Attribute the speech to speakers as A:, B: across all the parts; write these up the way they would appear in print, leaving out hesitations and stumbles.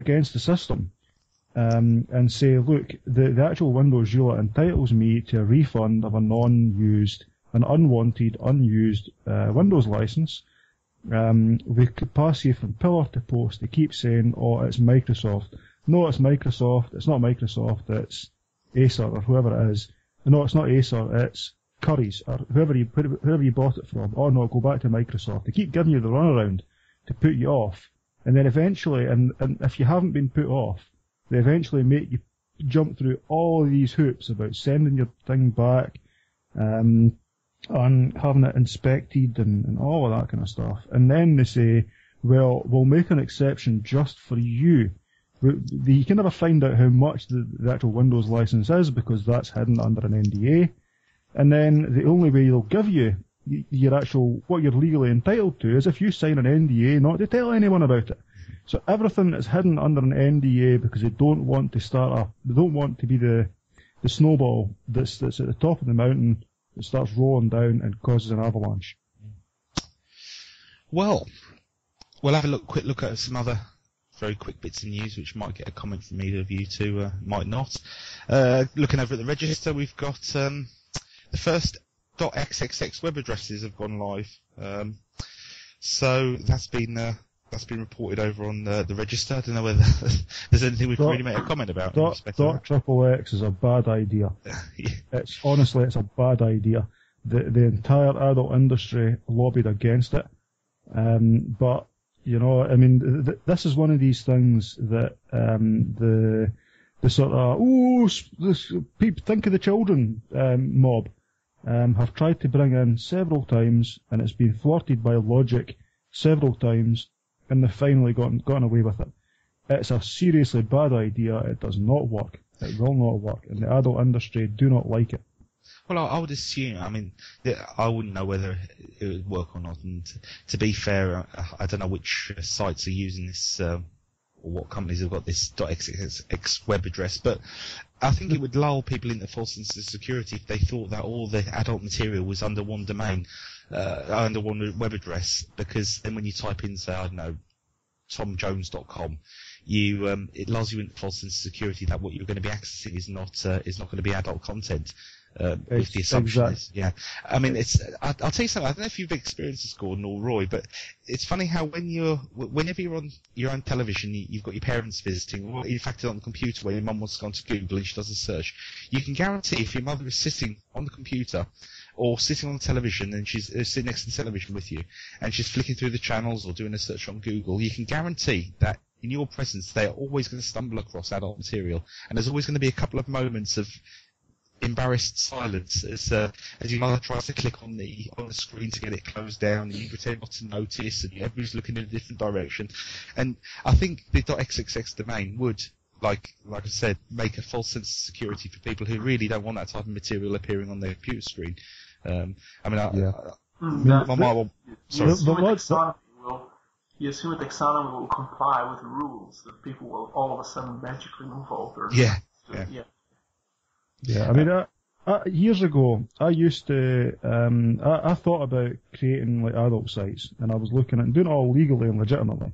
A: against the system and say, look, the actual Windows unit entitles me to a refund of an unwanted, unused Windows license. We could pass you from pillar to post. They keep saying, oh, it's Microsoft. No, it's Microsoft. It's not Microsoft. It's Acer or whoever it is. No, it's not Acer. It's Curry's or whoever you bought it from. Oh no, go back to Microsoft. They keep giving you the runaround to put you off, and then eventually, and if you haven't been put off, they eventually make you jump through all of these hoops about sending your thing back, and having it inspected and all of that kind of stuff. And then they say, well, we'll make an exception just for you. You can never find out how much the actual Windows license is because that's hidden under an NDA. And then the only way they'll give you your actual, what you're legally entitled to is if you sign an NDA not to tell anyone about it. So everything is hidden under an NDA because they don't want to be the snowball that's at the top of the mountain that starts rolling down and causes an avalanche.
B: Well, we'll have a quick look at some other very quick bits of news which might get a comment from either of you two, might not. Looking over at the register, we've got the first .xxx web addresses have gone live. So that's been reported over on the register. I don't know whether there's anything we can really make a comment about.
A: .xxx is a bad idea.
B: Yeah.
A: It's a bad idea. The entire adult industry lobbied against it. But you know, I mean, this is one of these things that the sort of think of the children mob have tried to bring in several times, and it's been thwarted by logic several times, and they've finally gotten away with it. It's a seriously bad idea. It does not work. It will not work, and the adult industry do not like it.
B: Well, I would assume, I mean, I wouldn't know whether it would work or not, and to be fair, I don't know which sites are using this, or what companies have got this .xxx web address, but I think it would lull people into false sense of security if they thought that all the adult material was under one domain, under one web address, because then when you type in, say, I don't know, tomjones.com, it lulls you into false sense of security that what you're going to be accessing is not going to be adult content. With the assumption yeah. I mean, I'll tell you something, I don't know if you've experienced this, Gordon or Roy, but it's funny how whenever you're on your own television, you've got your parents visiting, or in fact on the computer where your mum wants to go onto Google and she does a search, you can guarantee if your mother is sitting on the computer or sitting on the television and she's sitting next to the television with you and she's flicking through the channels or doing a search on Google, you can guarantee that in your presence they are always going to stumble across adult material, and there's always going to be a couple of moments of embarrassed silence as your mother tries to click on the screen to get it closed down, and you pretend not to notice, and everybody's looking in a different direction. And I think the .xxx domain would, like I said, make a false sense of security for people who really don't want that type of material appearing on their computer screen. You
C: assume that Taxonomy will comply with the rules, that people will all of a sudden magically move over.
A: Yeah, I mean, years ago, I used to, I thought about creating like adult sites, and I was looking at doing it all legally and legitimately,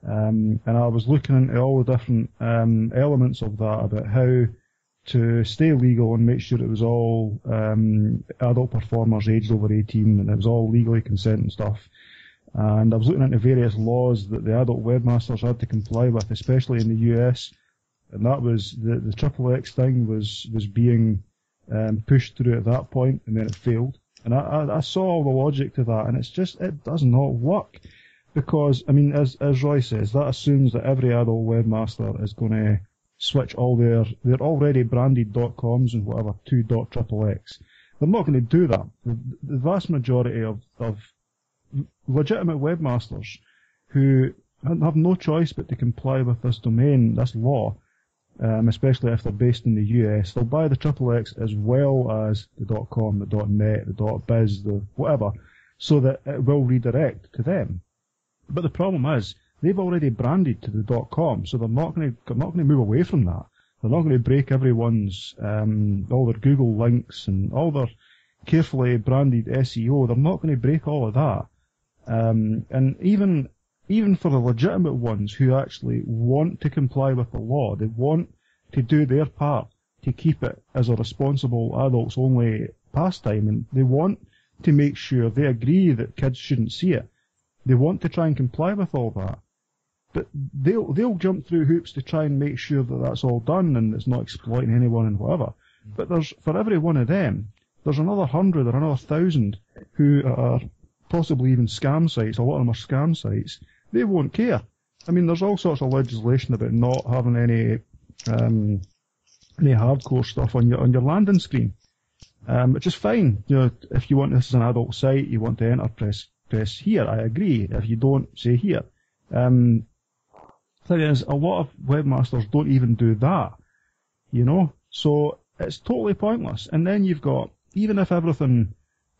A: and I was looking into all the different elements of that, about how to stay legal and make sure it was all adult performers aged over 18, and it was all legally consenting stuff. And I was looking into various laws that the adult webmasters had to comply with, especially in the US. And that was the XXX thing was being pushed through at that point, and then it failed. And I saw all the logic to that, and it does not work, because I mean, as Roy says, that assumes that every adult webmaster is going to switch all their already branded .coms and whatever to .xxx. They're not going to do that. The vast majority of legitimate webmasters who have no choice but to comply with this law. Especially if they're based in the US, they'll buy the XXX as well as the .com, the .net, the .biz, the whatever, so that it will redirect to them. But the problem is, they've already branded to the .com, so they're not going to move away from that. They're not going to break everyone's all their Google links and all their carefully branded SEO. They're not going to break all of that. And even even for the legitimate ones who actually want to comply with the law, they want to do their part to keep it as a responsible adults-only pastime, and they want to make sure they agree that kids shouldn't see it. They want to try and comply with all that. But they'll jump through hoops to try and make sure that that's all done and it's not exploiting anyone and whatever. But for every one of them, there's another 100 or another 1,000 who are possibly even scam sites. A lot of them are scam sites. They won't care. I mean, there's all sorts of legislation about not having any hardcore stuff on your landing screen, which is fine. You know, if you want this as an adult site, you want to enter, press here. I agree. If you don't, say here. Thing is, a lot of webmasters don't even do that. You know, so it's totally pointless. And then you've got, even if everything,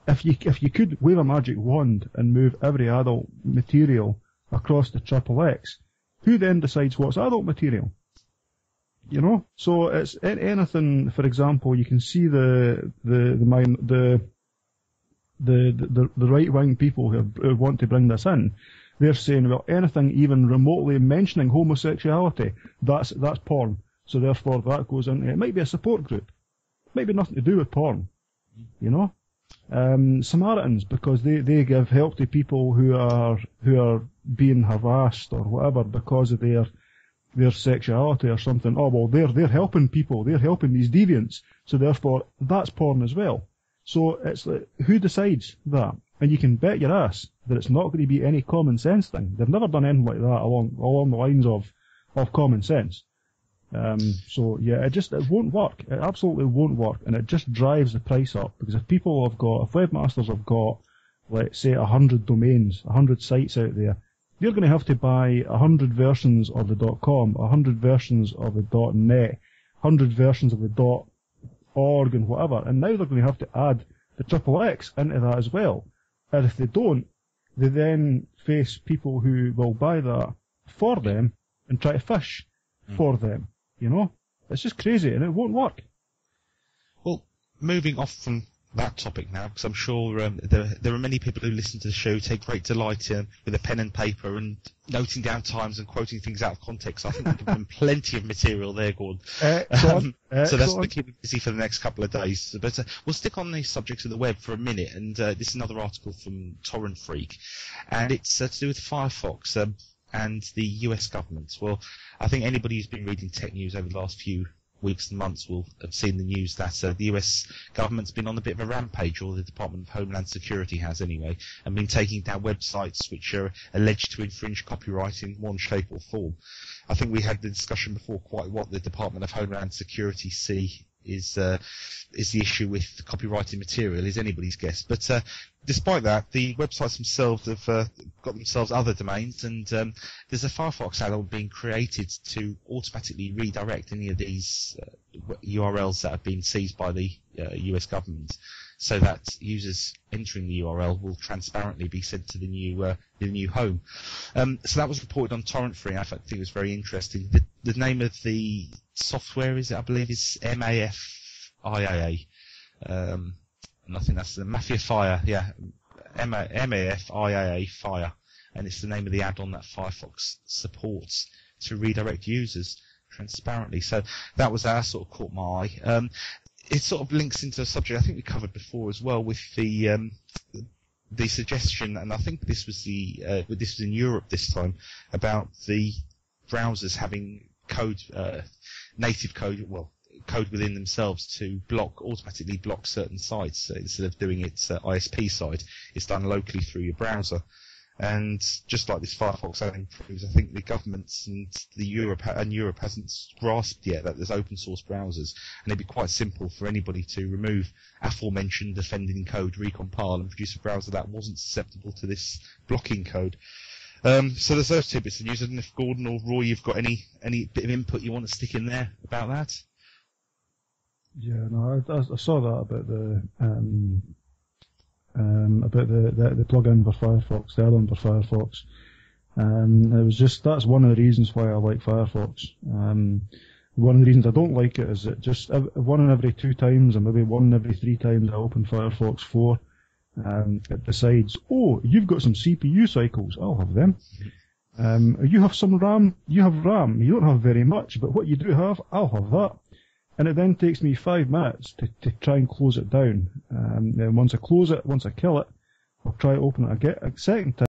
A: if you could wave a magic wand and move every adult material across the XXX, who then decides what's adult material? You know, so it's anything. For example, you can see the right wing people who want to bring this in. They're saying, well, anything even remotely mentioning homosexuality, that's porn. So therefore, that goes into it. Might be a support group, might be nothing to do with porn. You know, Samaritans, because they give help to people who are being harassed or whatever because of their sexuality or something. Oh well, they're helping people, they're helping these deviants, so therefore that's porn as well. So it's like, who decides that? And you can bet your ass that it's not going to be any common sense thing. They've never done anything like that along the lines of common sense. So yeah, it won't work. It absolutely won't work, and it just drives the price up, because if webmasters have got, let's say, 100 domains, 100 sites out there, they're going to have to buy 100 versions of the .com, 100 versions of the .net, 100 versions of the .org and whatever, and now they're going to have to add the XXX into that as well. And if they don't, they then face people who will buy that for them and try to fish for them. You know, it's just crazy, and it won't work.
B: Well, moving off from that topic now, because I'm sure there are many people who listen to the show who take great delight with a pen and paper and noting down times and quoting things out of context. I think we've given them plenty of material there, Gordon. So that's going to keep me busy for the next couple of days. But we'll stick on the subject of the web for a minute, and this is another article from Torrent Freak, and it's to do with Firefox and the US government. Well, I think anybody who's been reading tech news over the last few weeks and months will have seen the news that the US government's been on a bit of a rampage, or the Department of Homeland Security has anyway, and been taking down websites which are alleged to infringe copyright in one shape or form. I think we had the discussion before quite what the Department of Homeland Security see is the issue with copyrighted material is anybody's guess. But despite that, the websites themselves have got themselves other domains, and there's a Firefox add-on being created to automatically redirect any of these URLs that have been seized by the US government, so that users entering the URL will transparently be sent to the new home. So that was reported on Torrent Free. I think it was very interesting. The name of the software I believe is MAFIA. And I think that's the Mafia Fire, yeah, MAFIA Fire, and it's the name of the add-on that Firefox supports to redirect users transparently. So that sort of caught my eye. It sort of links into a subject I think we covered before as well, with the suggestion, and I think this was in Europe this time, about the browsers having native code within themselves to automatically block certain sites. Instead of doing it ISP side, it's done locally through your browser. And just like this Firefox add-on proves, I think the governments and Europe hasn't grasped yet that there's open source browsers, and it'd be quite simple for anybody to remove aforementioned offending code, recompile, and produce a browser that wasn't susceptible to this blocking code. So there's those two bits of news. I don't know if Gordon or Roy, you've got any bit of input you want to stick in there about that?
A: Yeah, no, I saw that about the plugin for Firefox, the add-on for Firefox. It was just, that's one of the reasons why I like Firefox. One of the reasons I don't like it is that just one in every 2 times, or maybe 1 in every 3 times I open Firefox 4, it decides, oh, you've got some CPU cycles, I'll have them. You have some RAM, you have RAM, you don't have very much, but what you do have, I'll have that. And it then takes me 5 minutes to try and close it down. Then once I close it, once I kill it, I'll try to open it a second time.